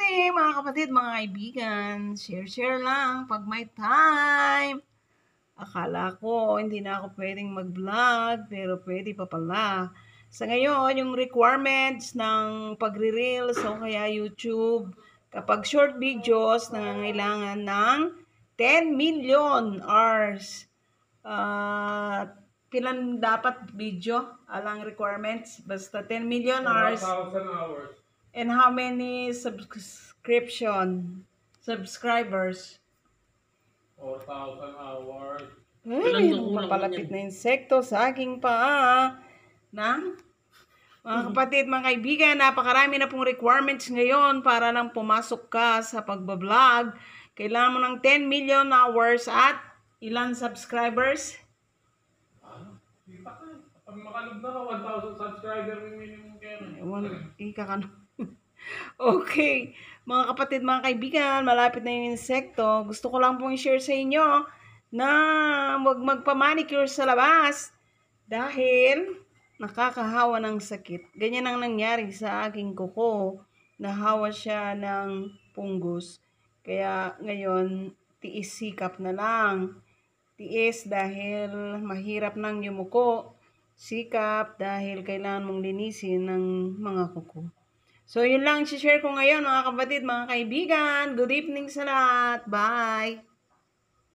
evening mga kapatid, mga kaibigan. Share lang pag may time. Akala ko hindi na ako pwedeng mag-vlog, pero pwede pa pala. Sa ngayon, yung requirements ng pagre-reels o kaya YouTube, kapag short videos, nangangailangan ng 10 million hours. Pilan dapat video? Alang requirements? Basta 10 million hours. 1,000 hours. And how many subscribers? 4,000 hours. Ay, mayroong papalapit na insekto sa aking paa. Mga kapatid, mga kaibigan, napakarami na pong requirements ngayon para lang pumasok ka sa pagbablog. Kailangan mo ng 10 million hours at ilan subscribers? Pag makalog na ka, 1,000 subscriber minimum kaya. Okay, mga kapatid, mga kaibigan, malapit na yung insekto. Gusto ko lang pong i-share sa inyo na huwag magpa-manicure sa labas dahil nakakahawa ng sakit. Ganyan ang nangyari sa aking kuko. Nahawa siya ng punggos. Kaya ngayon, tiis sikap na lang. Tiis dahil mahirap nang yumuko. Sikap dahil kailangan mong linisin ng mga kuko. So, yun lang share ko ngayon mga kapatid, mga kaibigan. Good evening sa lahat. Bye!